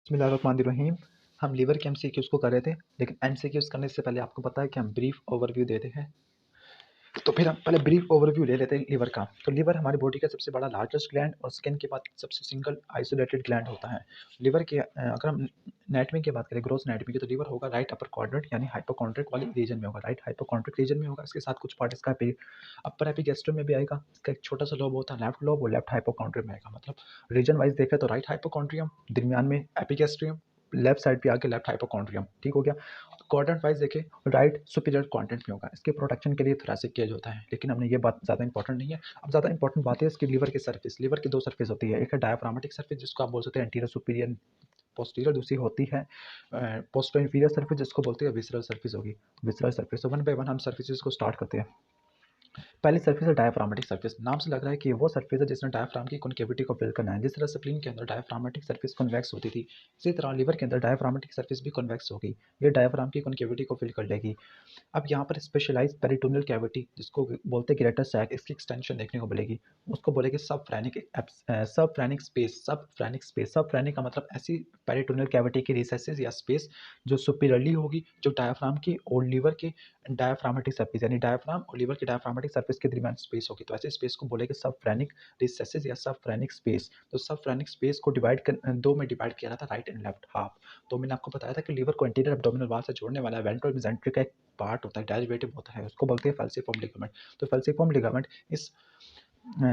बिस्मिल्लाहिर्रहमानिर्रहीम। हम लीवर के एमसीक्यूज़ को कर रहे थे, लेकिन एमसीक्यूज़ करने से पहले आपको पता है कि हम ब्रीफ ओवरव्यू देते हैं। तो फिर हम पहले ब्रीफ ओवरव्यू ले लेते हैं लीवर का। तो लीवर हमारी बॉडी का सबसे बड़ा लार्जेस्ट ग्लैंड और स्किन के बाद सबसे सिंगल आइसोलेटेड ग्लैंड होता है। लीवर के अगर हम एनाटॉमी की बात करें, ग्रॉस एनाटॉमी की, तो लीवर होगा राइट अपर क्वाड्रेंट यानी हाइपोकॉन्ड्रिक वाली रीजन में होगा, राइट हाइपोकॉन्ड्रिक रीजन में होगा। इसके साथ कुछ पार्ट इसका अपर एपिगैस्ट्रम में भी आएगा। इसका एक छोटा सा लोब होता है लेफ्ट लोब, वो लेफ्ट हाइपोकॉन्ड्रियम में आएगा। मतलब रीजन वाइज देखें तो राइट हाइपोकॉन्ड्रियम, दरमियान में एपिगैस्ट्रियम, लेफ्ट साइड पे आके लेफ्ट हाइपोकॉन्ड्रियम। ठीक हो गया। क्वाड्रेंट वाइज देखें, राइट सुपीरियर क्वाड्रेंट में होगा। इसके प्रोटेक्शन के लिए थोरेसिक केज होता है, लेकिन हमने ये बात ज़्यादा इंपॉर्टेंट नहीं है। अब ज़्यादा इंपॉर्टेंट बात है इसकी लीवर की सर्फेस। लीवर की दो सर्फेस होती है, एक है डायफ्रामेटिक सर्फेस जिसको आप बोल सकते हैं एंटीरियर सुपीरियर पोस्टीरियर, दूसरी होती है पोस्टो इंफीरियर सर्फेस जिसको बोलते हैं विसरल सर्फेस होगी। Visceral surface. तो वन बाय वन हम सर्फेसिस को स्टार्ट करते हैं। पहली सर्फेस है डायफ्रामेटिक सर्फेस। नाम से लग रहा है कि वो सर्फेस है जिसने डायफ्राम की कॉन्केविटी को फिल करना है। जिस तरह स्प्लीन के अंदर डायफ्रामेटिक सर्फेस कन्वेक्स होती थी, इसी तरह लीवर के अंदर डायफ्रामेटिक सर्फेस भी कन्वेक्स होगी। ये डायफ्राम की कॉन्केविटी को फिल कर लेगी। अब यहाँ पर स्पेशलाइज पेरिटोनियल कैविटी जिसको बोलते हैं ग्रेटर सैक, इसकी एक्सटेंशन देखने को मिलेगी। उसको बोलेंगे सब फ्रेनिक स्पेस। सब फ्रेनिक का मतलब ऐसी पेरिटोनियल कैविटी की रिसेसेस या स्पेस जो सुपीरियरली होगी, जो डायफ्राम की और लीवर के डायफ्रामेटिक सर्फेस यानी डायफ्राम और लीवर के डायफ्रामेटिक सर्फेस के दरमियान स्पेस होगी। तो ऐसे स्पेस को बोलेंगे सब फ्रेनिक रिसेसेस या सब फ्रेनिक स्पेस। तो सब फ्रेनिक स्पेस को दो में डिवाइड किया जाता है, राइट एंड लेफ्ट हाफ। तो मैंने आपको बताया था कि लीवर को एंटीरियर एब्डोमिनल वॉल से जोड़ने वाला वेंट्रल मेसेंट्रिक का एक पार्ट होता है, डेरिवेटिव होता है, उसको बोलते हैं फैल्सिफॉर्म लिगामेंट। तो फैल्सिफॉर्म लिगामेंट इस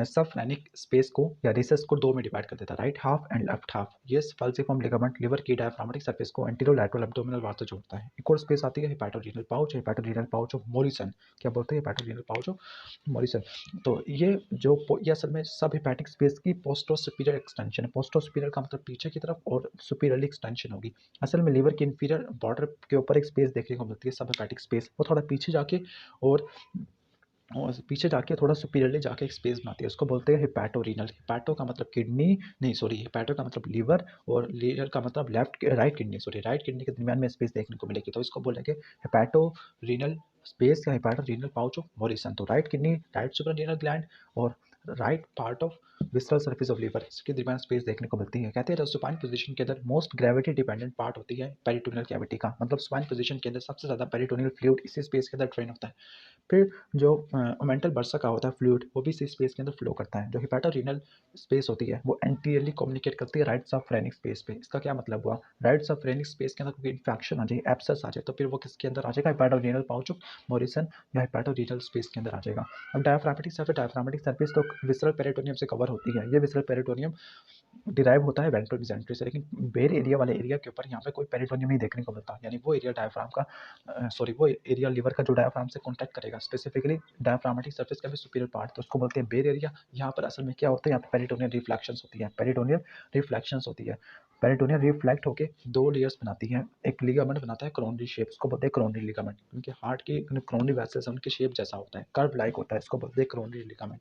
सब फ्रेनिक स्पेस को या रिसेस को दो में डिवाइड कर देता है, right half and left half. ये फैल्सिफॉर्म लिगामेंट लीवर की डायफ्रामेटिक सर्फेस को एंटीरोलैटरल एब्डोमिनल वॉल से जोड़ता है। एक और स्पेस आती है हेपेटोरीनल पाउच ऑफ मोरिसन। क्या बोलते हैं? हेपेटोरीनल पाउच ऑफ मोरिसन। तो ये असल में सब हेपेटिक स्पेस की पोस्टो सुपीरियर एक्सटेंशन है। पोस्टो सुपीरियर का मतलब पीछे की तरफ और सुपीरियरली एक्सटेंशन होगी। असल में लीवर की इंफीरियर बॉर्डर के ऊपर एक स्पेस देखने को मिलती है, सब हेपेटिक स्पेस। वो थोड़ा पीछे जाके और थोड़ा सुपीरियरली जाके एक स्पेस बनाती है, उसको बोलते हैं हेपेटोरीनल। हेपेटो का मतलब किडनी, नहीं सॉरी, हेपेटो का मतलब लीवर और लीवर का मतलब right kidney, sorry right kidney के दरमियान में स्पेस देखने को मिलेगी। तो इसको बोलेंगे हेपेटोरीनल स्पेस या हेपेटोरीनल पाउच ऑफ मोरिसन। तो right kidney, right suprarenal gland और right part of visceral surface of liver, इसके दरमियान स्पेस देखने को मिलती है। कहते हैं सुपाइन पोजीशन के अंदर मोस्ट ग्रेविटी डिपेंडेंट पार्ट होती है पेरिटोनियल कैविटी का। मतलब सुपाइन पोजीशन के अंदर सबसे ज़्यादा पेरिटोनियल फ्लूइड इसी स्पेस के अंदर ड्रेन होता है। फिर जो ओमेंटल बर्सा का होता है फ्लूइड, वो भी इसी स्पेस के अंदर फ्लो करता है। जो हेपेटोरीनल स्पेस होती है वो एंटीरियरली कम्युनिकेट करती है राइट सबफ्रेनिक स्पेस पे। इसका क्या मतलब हुआ? राइट सबफ्रेनिक स्पेस के अंदर कोई इन्फेक्शन आ जाए, एब्सेस आ जाए, तो फिर वो किसके अंदर आ जाएगा? हेपेटोरीनल पाउच ऑफ मोरिसन या हेपेटोरीनल स्पेस के अंदर आ जाएगा। अब डायफ्रामेटिक सर्फेस तो विसरल पेरिटोनियम से कवर होती है। ये विसरल पेरिटोनियम डिराइव होता है वेंट्रल मेसेंट्री से, लेकिन बेर एरिया वाले एरिया के ऊपर यहाँ पे कोई पेरिटोनियम नहीं देखने को मिलता। यानी वो एरिया डायफ्राम का वो एरिया लीवर का जो डायफ्राम से कॉन्टैक्ट करेगा, स्पेसिफिकली डायफ्रामेटिक सर्फेस का भी सुपीरियर पार्ट, तो उसको बोलते हैं बेर एरिया। यहाँ पर असल में क्या होता है? यहाँ पे पेरिटोनियल रिफ्लेक्शंस होती है, पेरिटोनियल रिफ्लेक्ट होकर दो लेयर्स बनाती है। एक लिगामेंट बनाता है क्रोनरी शेप, उसको बोलते हैं क्रोनरी लिगामेंट। उनके हार्ट की क्रोनरी वेसल्स उनके शेप जैसा होता है, कर्व लाइक होता है, इसको बोलते हैं क्रोनरी लिगामेंट।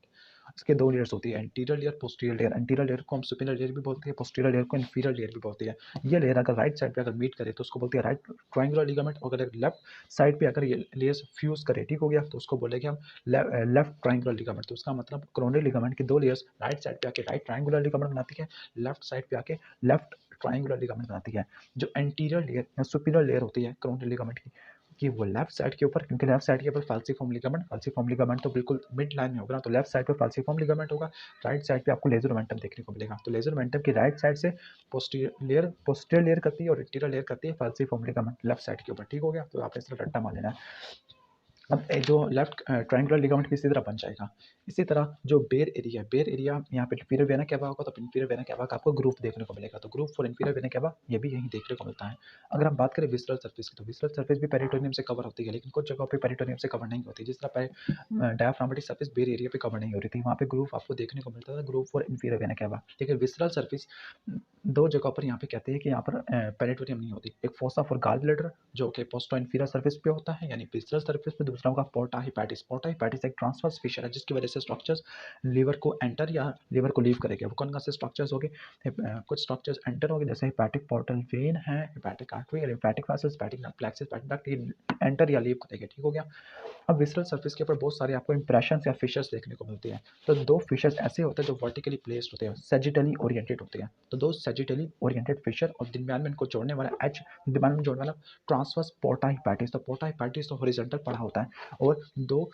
इसके दो लेयर्स होती है, anterior layer, posterior layer. Anterior layer को हम सुपीरियर लेयर भी बोलते हैं, पोस्टीरियर लेयर को इंफीरियर लेयर भी बोलते हैं। ये लेयर अगर राइट साइड पे अगर मीट करे तो उसको बोलते हैं राइट ट्रायंगुलर लिगामेंट। अगर लेफ्ट साइड पे अगर ये लेयर्स फ्यूज करे, ठीक हो गया, तो उसको बोलेंगे हम लेफ्ट ट्रायंगुलर लिगामेंट। तो उसका मतलब क्रोनरी लिगामेंट की दो लेयर्स राइट साइड पे आके राइट ट्रायंगुलर लिगामेंट बनाती है, लेफ्ट साइड पे आके लेफ्ट ट्रायंगुलर लिगामेंट बनाती है। जो एंटीरियर लेयर या सुपीरियर लेयर होती है क्रोनरी लिगामेंट की, कि वो लेफ्ट साइड के ऊपर, क्योंकि लेफ्ट साइड के ऊपर फाल्सिफॉर्म लिगामेंट तो बिल्कुल मिड लाइन में होगा ना, तो लेफ्ट साइड पे फाल्सिफॉर्म लिगामेंट होगा, राइट साइड पे आपको लेजर मोमेंटम देखने को मिलेगा। तो लेजर मोमेंटम की राइट साइड से पोस्टीरियर लेयर करती है और इंटीरियर लेयर करती है फाल्सिफॉर्म लिगामेंट लेफ्ट साइड के ऊपर। ठीक हो गया? तो आपने इस तरह रट्टा मान लेना है। अब जो लेफ्ट ट्रायंगुलर लिगामेंट भी इसी तरह बन जाएगा। इसी तरह जो बेर एरिया यहाँ पे इंफीरियर वेना कैवा होगा, तो इंफीरियर वेना कैवा का आपको ग्रुप देखने को मिलेगा। तो group for inferior vena cava ये भी यहीं देखने को मिलता है। अगर हम बात करें विसरल सर्फेस की, तो विसरल सर्फेस भी पेरिटोनियम से कवर होती है, लेकिन कुछ जगहों पे पेरिटोनियम से कवर नहीं होती। जिस तरह डायफ्रामेटिक सर्फेस बेर एरिया पे कवर नहीं हो रही थी, वहाँ पे ग्रुप आपको देखने को मिलता था, group for inferior vena cava. लेकिन विसरल सर्फेस दो जगहों पर यहाँ पे कहते हैं कि यहाँ पर पेरिटोनियम नहीं होती। एक फोसा फॉर गॉल ब्लैडर जो कि पोस्टो इंफीरियर सर्फेस पे होता है यानी विसरल सर्फेस पे, दूसरा होगा पोर्टा हिपैटिस। पोर्टा हिपैटिस एक ट्रांसवर्स फिशर है जिसकी वजह से स्ट्रक्चर्स लीवर को एंटर या लीवर को लीव करेंगे। वो कौन कौन से स्ट्रक्चर्स हो गए? कुछ स्ट्रक्चर्स एंटर हो गए जैसे हिपैटिक पोर्टल वेन है, hepatic artery, hepatic vessels, hepatic plexus, hepatic duct, ये एंटर या लीव करेंगे। ठीक हो गया। अब विसरल सरफेस के ऊपर बहुत सारे आपको इंप्रेशन या फिशर्स देखने को मिलते हैं। तो दो फिशर्स ऐसे होते हैं जो वर्टिकली प्लेस्ड होते हैं, सेजिटली ओरिएंटेड होते हैं। तो दो सेजिटली ओरिएंटेड फिशर और दरमियान में इनको जोड़ने वाला एच, दरमियान में जोड़ने वाला ट्रांसवर्स पोर्टा हिपैटिस। तो पोर्टा हिपैटिस तो हॉरिजॉन्टल पड़ा होता है और दो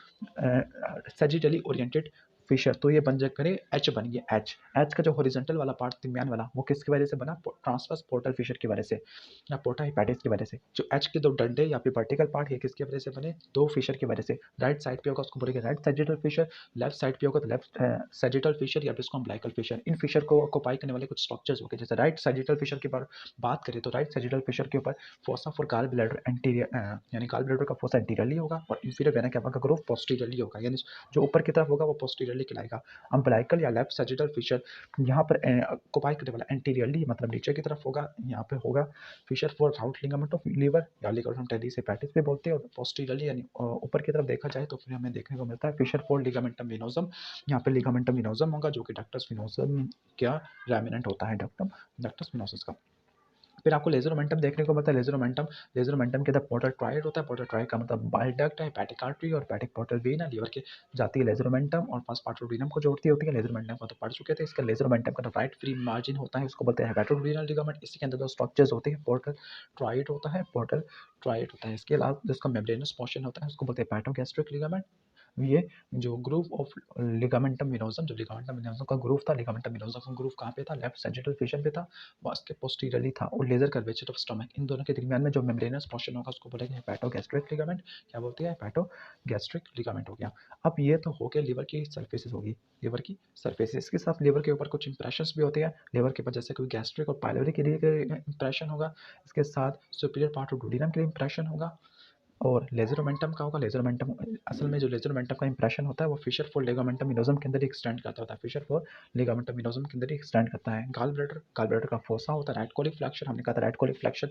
सेजिटली ओरिएंटेड फिशर, तो ये बन जा करे एच बन गया। एच एच का जो हॉरिजॉन्टल वाला पार्ट दरमियान वाला वो किसकी वजह से बना? ट्रांसवर्स पोर्टल फिशर की वजह से या पोर्टा हिपैटिस की वजह से। जो एच के दो डंडे या फिर वर्टिकल पार्ट है किसकी वजह से बने? दो फिशर की वजह से। राइट साइड पे होगा उसको बोलेंगे right sagittal fissure, left side पे होगा तो लेफ्ट सैजिटल फिशर या फिर इसको अम्बिलिकल फिशर। इन फिशर को ऑक्यूपाई करने वाले कुछ स्ट्रक्चर्स होंगे। जैसे राइट सैजिटल फिशर की बात करें तो राइट सैजिटल फिशर के ऊपर fossa for gall bladder anterior, यानी गॉल ब्लैडर का फोसा एंटीरियरली होगा और इंफीरियर वेना कैवा का ग्रोव पोस्टीरियरली होगा, यानी जो ऊपर की तरफ होगा वो पोस्टीरियरली कहलाएगा। अम्बिलिकल या लेफ्ट सैजिटल फिशर यहाँ पर ऑक्यूपाई करने वाला एंटीरियरली मतलब नीचे की तरफ होगा, यहाँ पे होगा fissure for round ligament of liver या लिगामेंट टेरिस हिपैटिस पे बोलते हैं। और पोस्टीरियरली यानी ऊपर की तरफ देखा जाए तो फिर हमें देखने को मिलता है फिशर फॉर लिगामेंटम वेनोसम। यहाँ पे लिगामेंटम वेनोसम होगा जो कि डक्टस वेनोसम क्या रेमिनेंट होता है, डक्टस वेनोसस का। फिर आपको लेजर मोमेंटम देखने को मिलता है। लेजर मोमेंटम के अंदर पोर्टल ट्रायड होता है। पोर्टल ट्रायड का मतलब बाइल डक्ट है, हेपेटिक आर्टरी और हेपेटिक पोर्टल वेन है, लीवर के जाती है लेजर मोमेंटम और फर्स्ट पार्टोड्रीनम को जोड़ती होती है। लेजर मोमेंटम को तो पढ़ चुके थे। इसका लेजर मोमेंटम का राइट फ्री मार्जिन होता है, उसको बोलते हैं हेपेटोड्रीनल लिगामेंट। इसके अंदर दो स्ट्रक्चर्स होते हैं, पोर्टल ट्रायड होता है, पोर्टल ट्रायड होता है। इसके अलावा जिसका मेम्ब्रेनस पोर्शन होता है उसको बोलते हैं हेपेटोगैस्ट्रिक लिगामेंट। ये जो ग्रूव ऑफ लिगामेंटम वेनोसम, जो लिगामेंटम वेनोसम का ग्रूव था, लिगामेंटम वेनोसम का ग्रूव कहाँ पे था? लेफ्ट सैजिटल फिशर पे था, उसके पोस्टीरियरली था और लेजर कर्वेचर ऑफ स्टमक। इन दोनों के दरमियान में जो मेम्ब्रेनस पोर्शन होगा उसको बोलेंगे हेपेटोगैस्ट्रिक लिगामेंट। क्या बोलते हैं? हेपेटोगैस्ट्रिक लिगामेंट हो गया। अब ये तो हो गया लीवर की सरफेसेस होगी, लीवर की सरफेसेस के साथ लीवर के ऊपर कुछ इंप्रेशंस भी होते हैं। लीवर के ऊपर जैसे कोई गैस्ट्रिक और पाइलोरी के लिए इंप्रेशन होगा, इसके साथ सुपीरियर पार्ट ऑफ डुओडेनम के लिए इंप्रेशन होगा। और लेजर मोमेंटम का होगा। लेजर मोमेंटम असल में जो लेजर मोमेंटम का इंप्रेशन होता है वो फिशर फॉर लिगामेंटम वेनोसम के अंदर एक्सटेंड करता होता है। फिशर फॉर लिगामेंटम वेनोसम के अंदर एक्सटेंड करता है। गॉल ब्लैडर का फोसा होता है। राइट कोलिक फ्लैक्शन, हमने कहा था राइट कोलिक फ्लैक्शन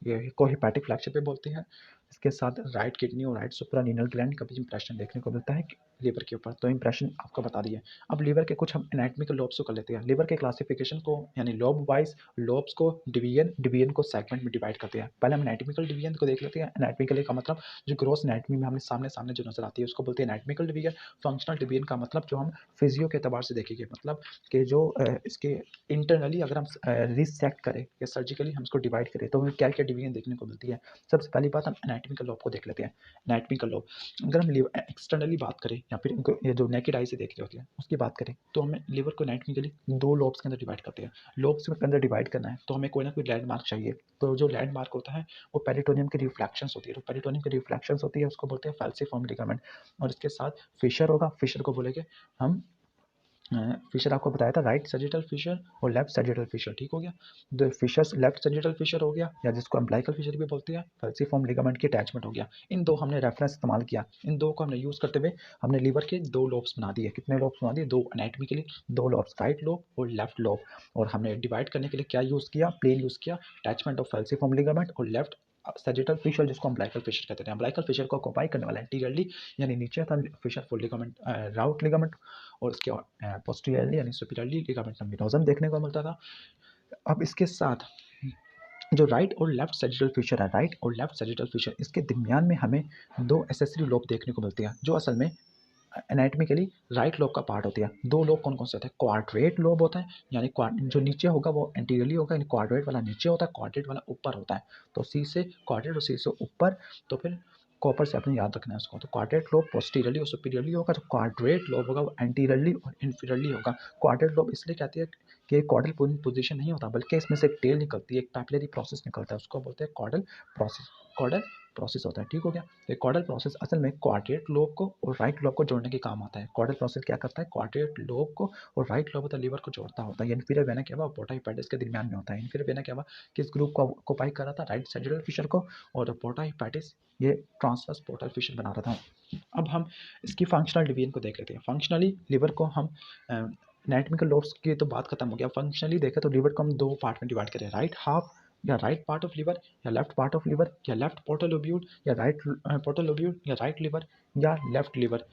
ये को हिपैटिक फ्लैक्शन पे बोलते हैं। इसके साथ राइट किडनी और राइट सुप्रानीनल ग्लैंड का भी इंप्रेशन देखने को मिलता है लीवर के ऊपर। तो इंप्रेशन आपको बता दिया। अब लीवर के कुछ हम एनाटॉमिकल लोब्स को कर लेते हैं। लीवर के क्लासिफिकेशन को यानी लोब वाइज लोब्स को डिवीजन को सेगमेंट में डिवाइड करते हैं। पहले हम एनाटॉमिकल डिवीजन को देख लेते हैं। एनाटॉमिकल का मतलब जो ग्रोस एनाटॉमी में हमें सामने जो नजर आती है उसको बोलते हैं एनाटॉमिकल डिवीजन। फंक्शनल डिवीजन का मतलब जो हम फिजियो के एतबार से देखेंगे, मतलब कि जो इसके इंटरनली अगर हम रिसेक्ट करें या सर्जिकली हम इसको डिवाइड करें तो हमें क्या क्या डिवीजन देखने को मिलती है। सबसे पहली बात हम एनाटॉमिकल लोब को देख लेते हैं। एनाटॉमिकल लोब अगर हम एक्सटर्नली बात करें या फिर ये जो नेकेड आई से देख रहे होते हैं उसकी बात करें तो हमें लिवर को एनाटॉमिकली दो लोब्स के अंदर डिवाइड करते हैं। लोब्स के अंदर डिवाइड करना है तो हमें कोई ना कोई लैंडमार्क चाहिए। तो जो लैंडमार्क होता है वो पेरिटोनियम की रिफ्लेक्शंस होती है। तो पेरिटोनियम की रिफ्लेक्शंस होती है उसको बोलते हैं फैल्सिफॉर्म लिगामेंट। और इसके साथ फिशर होगा। फिशर को बोलेंगे हम फिशर आपको बताया था राइट सैजिटल फिशर और लेफ्ट सैजिटल फिशर। ठीक हो गया। The fissures left sagittal fissure हो गया या जिसको अम्बिलिकल फिशर भी बोलते हैं, फैल्सिफॉर्म लिगामेंट की अटैचमेंट हो गया। इन दो हमने रेफरेंस इस्तेमाल किया। इन दो को हमने यूज करते हुए हमने लीवर के दो लोब्स बना दिए। कितने लोब्स बना दिए? दो एनाटॉमिकली दो लोब्स, राइट लोब और लेफ्ट लोब। और हमने डिवाइड करने के लिए क्या यूज किया? प्लेन यूज किया, अटैचमेंट ऑफ फैल्सिफॉर्म लिगामेंट और लेफ्ट सैजिटल फिशर जिसको अम्बिलिकल फिशर कहते हैं। अम्बिलिकल फिशर को ऑक्यूपाई करने वाला एंटीरियरली यानी नीचे था fissure for ligament round ligament और इसके पोस्टीरियरली यानी सुपीरियरली लिगामेंटम वेनोसम देखने को मिलता था। अब इसके साथ जो राइट और लेफ्ट सैजिटल फिशर है, राइट और लेफ्ट सैजिटल फिशर, इसके दरमियान में हमें दो एसेसरी लोब देखने को मिलते हैं जो असल में एनाटॉमिकली राइट लोब का पार्ट होती है। दो लोब कौन कौन से होते हैं? क्वाड्रेट लोब होता है, यानी जो नीचे होगा वो एंटीरियरली होगा, यानी क्वाड्रेट वाला नीचे होता है, क्वाड्रेट वाला ऊपर होता है। तो सी से क्वाड्रेट और सी से ऊपर, तो फिर कॉपर से अपने याद रखना है उसको। तो क्वाड्रेट लोब पोस्टीरियरली और सुपीरियरली होगा, तो क्वाड्रेट लोब होगा वो एंटीरियरली और इंफीरियरली होगा। क्वाड्रेट लोब इसलिए कहते हैं कि क्वाड्रल पोजीशन नहीं होता बल्कि इसमें से एक टेल निकलती है, एक पैपिलरी प्रोसेस निकलता है, उसको बोलते हैं कॉर्डल प्रोसेस। कॉर्डल प्रोसेस होता है। ठीक हो गया। तो कॉर्डल प्रोसेस असल में क्वाड्रेट लोब को और राइट लोब को जोड़ने के काम आता है। कॉर्डल प्रोसेस क्या करता है? क्वाड्रेट लोब को और right lobe of the liver को जोड़ता होता है। इन्फीरियर वेना क्या हुआ? पोर्टा हिपैटिस के दरमियान में होता है। इन्फीरियर वेना क्या हुआ? किस ग्रुप को ऑक्यूपाई कर रहा था? राइट सैजिटल फिशर को। और पोर्टा हिपैटिस ये ट्रांसवर्स पोर्टल फिशर बना रहा था। अब हम इसकी फंक्शनल डिवीजन को देख लेते हैं। फंक्शनली लिवर को हम एनाटॉमिकल लोब्स की तो बात खत्म हो गया। फंक्शनली देखें तो लिवर को हम दो पार्ट में डिवाइड करें, राइट हाफ या राइट पार्ट ऑफ लिवर, या लेफ्ट पार्ट ऑफ लिवर, या लेफ्ट पोर्टल लोब्यूल, या राइट पोर्टल लोब्यूल, या राइट लिवर, या लेफ्ट लिवर।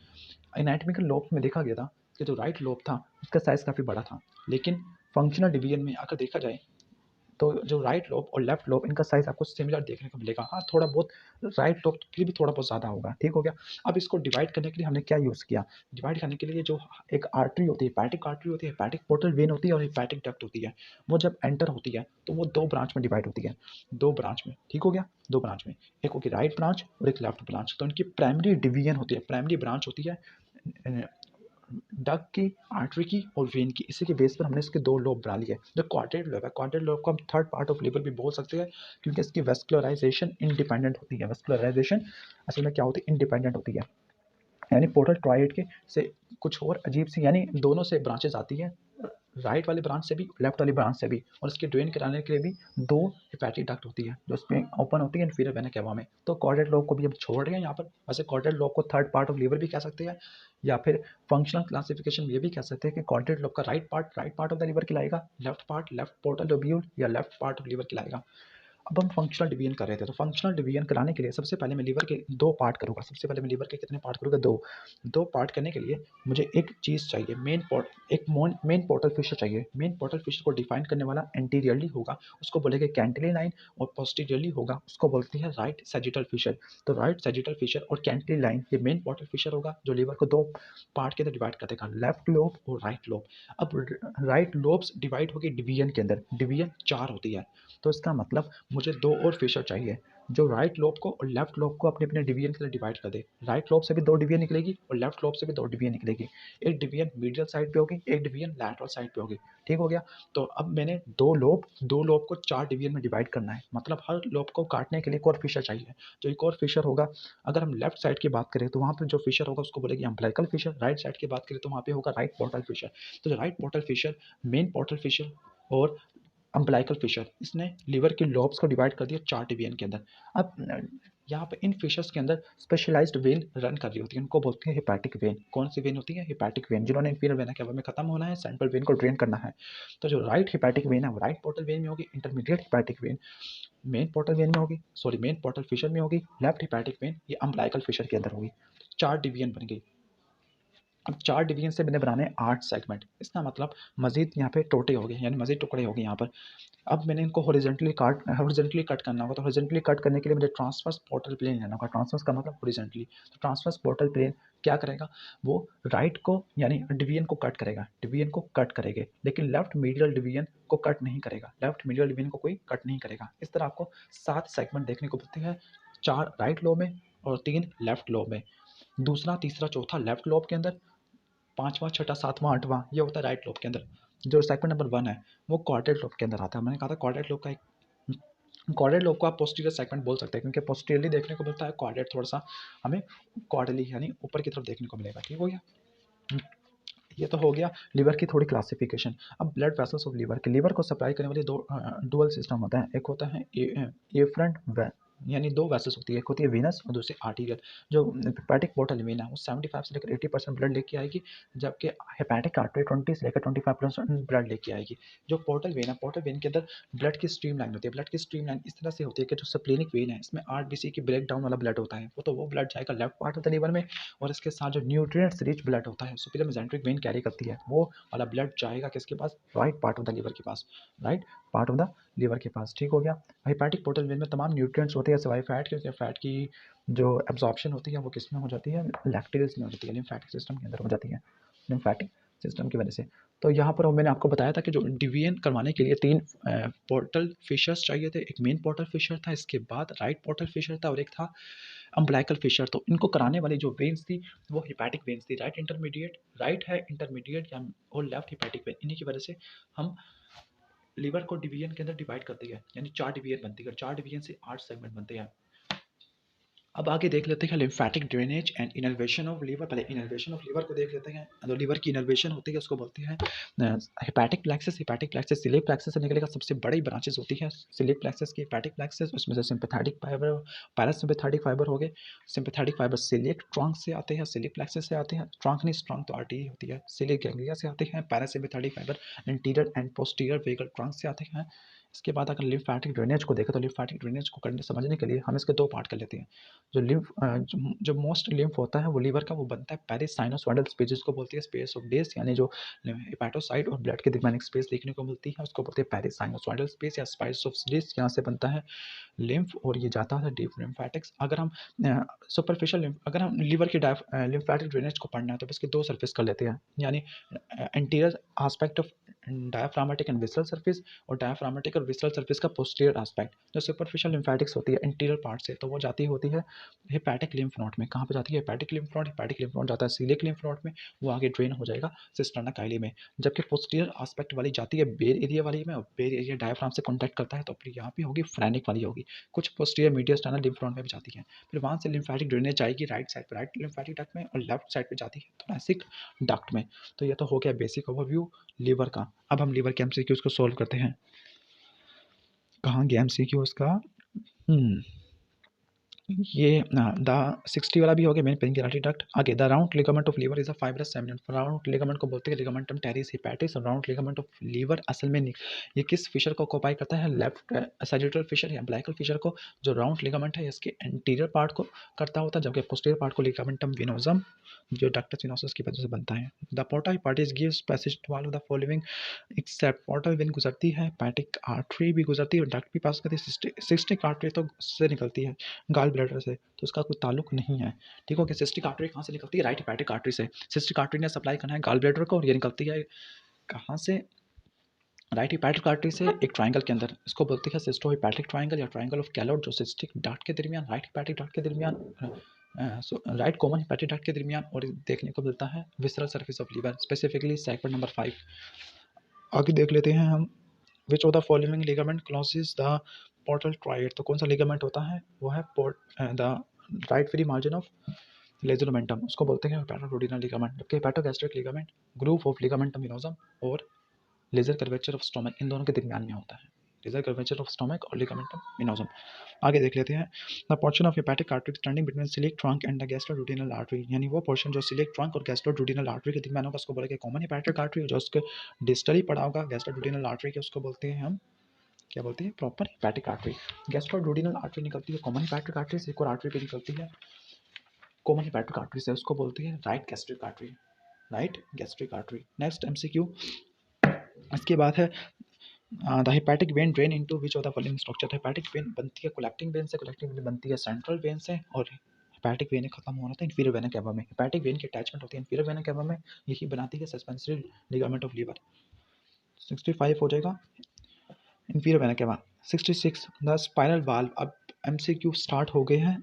एनाटॉमिकल लोब में देखा गया था कि जो राइट लोब था उसका साइज काफ़ी बड़ा था, लेकिन फंक्शनल डिवीजन में अगर देखा जाए तो जो राइट लोब और लेफ्ट लोब इनका साइज आपको सिमिलर देखने को मिलेगा। हाँ, थोड़ा बहुत राइट लोब फिर भी थोड़ा बहुत ज़्यादा होगा। ठीक हो गया। अब इसको डिवाइड करने के लिए हमने क्या यूज़ किया, डिवाइड करने के लिए जो एक आर्टरी होती है, हेपैटिक आर्टरी होती है, हेपैटिक पोर्टल वेन होती है और हेपैटिक डक्ट होती है, वो जब एंटर होती है तो वो दो ब्रांच में डिवाइड होती है, दो ब्रांच में। ठीक हो गया, दो ब्रांच में, एक होगी राइट ब्रांच और एक लेफ्ट ब्रांच। तो इनकी प्राइमरी डिवीजन होती है, प्राइमरी ब्रांच होती है डक की, आर्टरी की और वेन की। इसी के बेस पर हमने इसके दो लोब बना लिए। जो क्वाड्रेट लोब है, क्वाड्रेट लोब को हम थर्ड पार्ट ऑफ लिवर भी बोल सकते हैं, क्योंकि इसकी वेस्कुलराइजेशन इंडिपेंडेंट होती है। वेस्कुलराइजेशन असल में क्या होती है, इंडिपेंडेंट होती है, यानी पोर्टल ट्राइड के से कुछ और अजीब सी, यानी दोनों से ब्रांचेज आती हैं, राइट वाले ब्रांच से भी, लेफ्ट वाली ब्रांच से भी, और इसके ड्रेन कराने के लिए भी दो हेपैटिक डक्ट होती है जो इसमें ओपन होती है इन्फीरियर वेना कैवा में। तो कॉर्डेट लोब को भी हम छोड़ रहे हैं यहाँ पर। वैसे कॉर्डेट लोब को थर्ड पार्ट ऑफ लीवर भी कह सकते हैं, या फिर फंक्शनल क्लासिफिकेशन में ये भी कह सकते हैं कि कॉर्डेट लोब का right part of the liver कहलाएगा, left part left portal lobule या लेफ्ट पार्ट ऑफ लीवर कहलाएगा। अब हम फंक्शनल डिवीजन कर रहे थे, तो फंक्शनल डिवीजन कराने के लिए सबसे पहले मैं लीवर के दो पार्ट करूँगा। सबसे पहले मैं लीवर के कितने पार्ट करूँगा, दो। दो पार्ट करने के लिए मुझे एक चीज़ चाहिए, मेन पोर्टल फिशर चाहिए। मेन पोर्टल फिशर को डिफाइन करने वाला एंटीरियरली होगा, उसको बोलेंगे कैंटिली लाइन, और पोस्टीरियरली होगा, उसको बोलते हैं राइट सैजिटल फिशर। तो राइट सैजिटल फिशर और कैंटिली लाइन ये मेन पोर्टल फिशर होगा, जो लीवर को दो पार्ट के अंदर डिवाइड कर देगा, लेफ्ट लोब और राइट लोब। अब राइट लोब्स डिवाइड होगी डिवीजन के अंदर, डिवीजन 4 होती है। तो इसका मतलब मुझे दो और फिशर चाहिए जो राइट लोब को और लेफ्ट लोब को अपने अपने डिवीजन के लिए डिवाइड कर दे। राइट लोब से भी दो डिवीजन निकलेगी और लेफ्ट लोब से भी दो डिवीजन निकलेगी। एक डिवीजन मीडियल साइड पे होगी, एक डिवीजन लैटरल साइड पे होगी। ठीक हो गया। तो अब मैंने दो लोब को चार डिवीजन में डिवाइड करना है, मतलब हर लोब को काटने के लिए एक और फिशर चाहिए। जो एक और फिशर होगा, अगर हम लेफ्ट साइड की बात करें तो वहाँ पर जो फिशर होगा उसको बोलेंगे अम्बिलिकल फिशर। राइट साइड की बात करें तो वहाँ पे होगा राइट पोर्टल फिशर। तो जो right portal fissure, main portal fissure और अम्बिलिकल फिशर, इसने लिवर के लॉब्स को डिवाइड कर दिया चार डिवीजन के अंदर। अब यहाँ पे इन फिशर्स के अंदर स्पेशलाइज्ड वेन रन कर रही होती है, उनको बोलते हैं हेपैटिक वेन। कौन सी वेन होती है, हेपैटिक वेन, जिन्होंने इंफीरियर वेना कैवा में खत्म होना है, सेंट्रल वेन को ड्रेन करना है। तो जो राइट हेपैटिक वेन है वो राइट पोर्टल वेन में होगी, intermediate hepatic when main portal vein में होगी, सॉरी मेन पोर्टल फिशर में होगी, लेफ्ट हेपैटिक वेन ये अम्बिलिकल फिशर के अंदर होगी। चार डिवीजन बन गई। अब चार डिवीजन से मैंने बनाने 8 सेगमेंट, इसका मतलब मजीद यहाँ पे टोटे हो गए, यानी मजीद टुकड़े हो गए यहाँ पर। अब मैंने इनको हॉरिजॉन्टली कट करना होगा। तो हॉरिजॉन्टली कट करने के लिए मुझे ट्रांसवर्स पोर्टल प्लेन लेना होगा। ट्रांसवर्स का मतलब हॉरिजॉन्टली। तो ट्रांसवर्स पोर्टल प्लेन क्या करेगा, वो राइट को यानी डिवीजन को कट करेगा, डिवीजन को कट करेंगे, लेकिन लेफ्ट मीडियल डिवीजन को कट नहीं करेगा, लेफ्ट मीडियल डिवीजन को कोई कट नहीं करेगा। इस तरह आपको 7 सेगमेंट देखने को मिलते हैं, 4 राइट लोब में और 3 लेफ्ट लोब में। दूसरा, तीसरा, चौथा लेफ्ट लोब के अंदर, पाँचवां, छठा, सातवां, आठवां ये होता है राइट लोब के अंदर। जो सेगमेंट नंबर 1 है वो क्वाड्रेट लोब के अंदर आता है। मैंने कहा था क्वाड्रेट लोब का एक, क्वाड्रेट लोब को आप पोस्टीरियर सेगमेंट बोल सकते हैं, क्योंकि पोस्टीरियरली देखने को मिलता है, क्वाड्रेट थोड़ा सा हमें क्वाड्रली यानी ऊपर की तरफ देखने को मिलेगा। ठीक हो गया। ये तो हो गया लिवर की थोड़ी क्लासिफिकेशन। अब ब्लड वेसल्स ऑफ लिवर के, लिवर को सप्लाई करने वाले दो डुअल सिस्टम होता है। एक होता है एफ्रंट, यानी दो वेसल्स होती है, एक होती है वेनस और दूसरी आर्टीरियल। जो हेपैटिक पोर्टल वेन है वो 75 से लेकर 80% ब्लड लेके आएगी, जबकि हेपैटिक आर्टरी 20 से लेकर 25% ब्लड लेके आएगी। जो पोर्टल वेन है, पोर्टल वेन के अंदर ब्लड की स्ट्रीम लाइन होती है। ब्लड की स्ट्रीम लाइन इस तरह से होती है कि जो स्प्लेनिक वेन है इसमें आरबीसी की ब्रेक डाउन वाला ब्लड होता है, वो ब्लड जाएगा left part of the liver में, और इसके साथ जो न्यूट्रिएंट्स रिच ब्लड होता है सुपीरियर मेसेंट्रिक वेन कैरी करती है, वो वाला ब्लड जाएगा किसके पास, right part of the liver के पास, right part of the liver के पास। ठीक हो गया। हेपैटिक पोर्टल वेन में तमाम न्यूट्रिएंट्स होते हैं सिवाय फैट के, क्योंकि फैट की जो एब्जॉर्प्शन होती है वो किस में हो जाती है, लैक्टेज में हो जाती है, लिम्फेटिक सिस्टम के अंदर हो जाती है, लिम्फेटिक सिस्टम की वजह से। तो यहाँ पर मैंने आपको बताया था कि जो डिवीजन करवाने के लिए 3 पोर्टल फिशर्स चाहिए थे। एक मेन पोर्टल फिशर था, इसके बाद राइट पोर्टल फिशर था और एक था अम्बिलिकल फिशर। तो इनको कराने वाली जो वेन्स थी वो हेपैटिक वेन्स थी, राइट है इंटरमीडिएट या और लेफ्ट हेपैटिक वेन। इन्हीं की वजह से हम लिवर को डिवीजन के अंदर डिवाइड करते हैं, यानी 4 डिवीजन बनती है, 4 डिवीजन से 8 सेगमेंट बनते हैं। अब आगे देख लेते हैं lymphatic drainage and innervation of liver. पहले इनर्वेशन ऑफ लिवर को देख लेते हैं। तो लिवर की इनर्वेशन होती है उसको बोलते हैं हेपैटिक प्लेक्सस। हेपैटिक प्लेक्सस सिलिक प्लेक्सस से निकलेगा, सबसे बड़ी ब्रांचेस होती है सिलिक प्लेक्सस की, हेपैटिक प्लेक्सस। उसमें से सिंपैथेटिक फाइबर, पैरासिम्पैथेटिक फाइबर हो गए। सिंपैथेटिक फाइबर सिलिक ट्रंक से आते हैं, सिलिक प्लेक्सस से आते हैं। ट्रंक नहीं, ट्रंक तो आर्टरी होती है। सिलिक गैंग्लिया से आते हैं। Parasympathetic fibre interior and posterior vagal trunk से आते हैं। इसके बाद अगर लिम्फेटिक ड्रेनेज को देखें तो लिम्फेटिक ड्रेनेज को करने समझने के लिए हम इसके दो पार्ट कर लेते हैं। जो मोस्ट लिम्फ होता है वो लीवर का, वो बनता है पेरिसाइनोसोइडल स्पेस, जिसको बोलती है स्पेस ऑफ डेस, यानी जो हेपेटोसाइट और ब्लड के दरमियान एक स्पेस देखने को मिलती है उसको बोलते हैं पेरिसाइनोसोइडल स्पेस या स्पेस ऑफ डेस। यहाँ से बनता है लिम्फ और ये जाता है डीप लिम्फेटिक्स। अगर हम सुपरफिशियल लिम्फ, अगर हम लीवर की लिम्फेटिक ड्रेनेज को पढ़ना है तो इसके दो सरफेस कर लेते हैं, यानी anterior aspect of diaphragmatic and visceral surface और डायफ्रामेटिक और विसरल सरफेस का पोस्टीरियर आस्पेक्ट। जो सुपरफिशियल लिम्फेटिक्स होती है इंटीरियर पार्ट से, तो वो जाती होती है हेपेटिक लिम्फ नोड में। कहाँ पे जाती है? हेपेटिक लिम्फ नोड जाता है सीलिक लिम्फ नोड में, वो आगे ड्रेन हो जाएगा सिस्टर्ना काइली में। जबकि पोस्टीरियर आस्पेक्ट वाली जाती है बेर एरिया वाली में, और बेर एरिया डायफ्राम से कॉन्टैक्ट करता है तो फिर यहाँ पे होगी फ्रेनिक वाली होगी। कुछ पोस्टीरियर मीडियस्टाइनल लिम्फ नोड में भी जाती है। फिर वहाँ से लिम्फेटिक ड्रेनेज जाएगी राइट साइड पर, राइट लिम्फेटिक डक्ट में, और लेफ्ट साइड पे जाती है थोरेसिक डक्ट में। तो ये तो हो गया बेसिक ओवरव्यू लीवर का। अब हम लीवर के एमसीक्यूज को सोल्व करते हैं। कहाँ गया एमसीक्यूज का? ये द 60 वाला भी हो गया मेन पेनक्रियाटिक डक्ट। आगे the round ligament of liver is a fibrous seminal. Round ligament को बोलते हैं लिगामेंटम टेरिस हेपेटिस। और राउंड लिगामेंट ऑफ लीवर असल में ये किस फिशर को ऑक्यूपाई करता है? लेफ्ट सैजिटल फिशर या ब्लैकल फिशर को। जो राउंड लिगामेंट है इसके एंटीरियर पार्ट को करता होता है, जबकि पोस्टीरियर पार्ट को लिगामेंटम वेनोसम जो डक्टस वेनोसस की वजह से बनता है। The porta hepatis gives passage to all of the following except portal vein गुजरती है, पैटिक आर्टरी भी गुजरती है और डक्ट भी पास करती है। सिस्टिक आर्टरी तो उससे निकलती है गाल ब्लैडर से, तो उसका कोई ताल्लुक नहीं है। ठीक हो गया। सिस्टिक आर्टरी कहाँ से निकलती है? राइट हेपेटिक आर्टरी से। सिस्टिक आर्टरी ने सप्लाई करना है गाल ब्लैडर को, और ये निकलती है कहाँ से? राइट हेपेटिक आर्टरी से एक ट्राइंगल के अंदर, इसको बोलते हैं सिस्टो हेपेटिक ट्राइंगल या ट्राइंगल ऑफ कैलोट, जो सिस्टिक डक्ट के दरमियान, राइट हेपेटिक डक्ट के दरमियान, राइट कॉमन हेपेटिक डक्ट के दरमियान और देखने को मिलता है visceral surface of liver, specifically segment number 5। आगे देख लेते हैं हम, which of the following ligament closes the portal triad. तो कौन सा लिगामेंट होता है? वो है the right free margin of lesser omentum, उसको बोलते हैं हेपेटोडुodenal लिगामेंट। जबकि hepatogastric ligament groove of ligamentum venosum और लेजर कर्वेचर ऑफ स्टोमक, इन दोनों के दरमियान में होता है लेजर कर्वेचर ऑफ स्टोमक और लिगामेंटम वेनोसम। आगे देख लेते हैं, the portion of hepatic artery standing between सिलिक ट्रंक एंड द गैस्ट्रोडुodenal आर्टरी, यानी वो पोर्शन जो सिलिक ट्रंक और गैस्ट्रोडुodenal आर्टरी के दरमियान होगा उसको बोलेंगे कॉमन हेपेटिक आर्टरी। जो उसके डिस्टली पड़ा होगा गैस्ट्रोडुodenal आर्टरी के, उसको बोलते हैं हम क्या बोलते हैं? Proper hepatic artery. Gastroduodenal artery निकलती है कॉमन हेपेटिक आर्टरी से, एक और आर्टरी भी निकलती है कॉमन हेपेटिक आर्टरी से, उसको बोलते हैं right gastric artery, right gastric artery. Next MCQ इसके बाद है the hepatic when drain into which of the following structure. Hepatic when बनती है कलेक्टिंग वेन से, कलेक्टिंग वेन बनती है सेंट्रल वेन से, और हेपेटिक वेन खत्म होना था इंफीरियर वेना कैवा में। हेपेटिक वेन की अटैचमेंट होती है इंफीरियर वेना कैवा में, यही बनाती है सस्पेंसरी लिगामेंट ऑफ लीवर। 65 हो जाएगा inferior vena cava. 66 the spiral valve. अब एमसीक्यू स्टार्ट हो गए हैं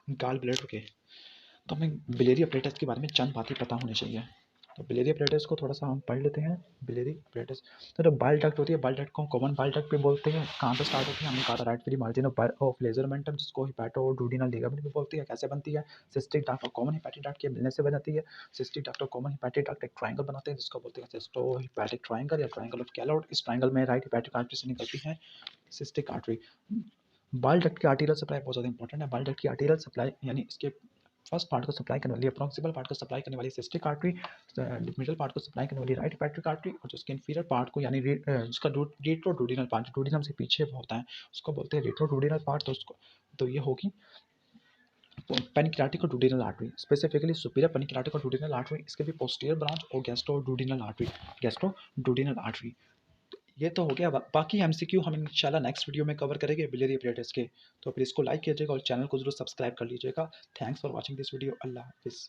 गाल ब्लैडर के, तो हमें बिलियरी अपरेटस के बारे में चंद बातें पता होनी चाहिए। तो बिलियरी अपरेटस को थोड़ा सा हम पढ़ लेते हैं। बिलियरी अपरेटस तो जो बाइल डक्ट होती है, बाइल डक्ट को कॉमन बाइल डक्ट पे बोलते हैं। कहाँ पे स्टार्ट होती है? हमने कहा था right free margin of lesser omentum, जिसको हेपेटोडुodenal लिगामेंट भी बोलती है। कैसे बनती है? सिस्टिक डक्ट और कॉमन हेपेटिक डक्ट के मिलने से बनाती है। सिस्टिक डक्ट और कॉमन हेपेटिक डक्ट एक ट्राइंगल बनाते हैं जिसको बोलते हैं सिस्टो हेपेटिक ट्राइंगल या ट्राइंगल ऑफ कैलोट। इस ट्राइंगल में राइट हेपेटिक आर्टरी से निकलती है सिस्टिक आर्टरी। बाइल डक्ट की आर्टीरियल सप्लाई बहुत ज़्यादा इंपॉर्टेंट है। बाइल डक्ट की आर्टीरियल सप्लाई यानी इसके फर्स्ट पार्ट को सप्लाई करने वाली, प्रॉक्सिमल पार्ट को सप्लाई करने वाली सिस्टिक आर्टरी, मिडिल पार्ट को सप्लाई करने वाली राइट हेपेटिक आर्टरी, और जो उसके इंफीरियर पार्ट को यानी जिसका रेट्रोडुodenal पार्ट, डुodenum से पीछे होता है, उसको बोलते हैं रेट्रोडुodenal पार्ट। तो उसको तो ये होगी पेनिक्रेटिक और डुodenal आर्टरी, स्पेसिफिकली सुपीरियर पेनिक्रेटिक और डुodenal आर्टरी। इसके भी पोस्टीरियर ब्रांच और गैस्ट्रोडुodenal आर्टरी, गैस्ट्रोडुodenal आर्टरी। ये तो हो गया। बाकी एमसीक्यू हम इंशाल्लाह नेक्स्ट वीडियो में कवर करेंगे बिलियरी अपरेटस के। तो फिर इसको लाइक कीजिएगा और चैनल को जरूर सब्सक्राइब कर लीजिएगा। Thanks for watching this video. अल्लाह हाफिज़।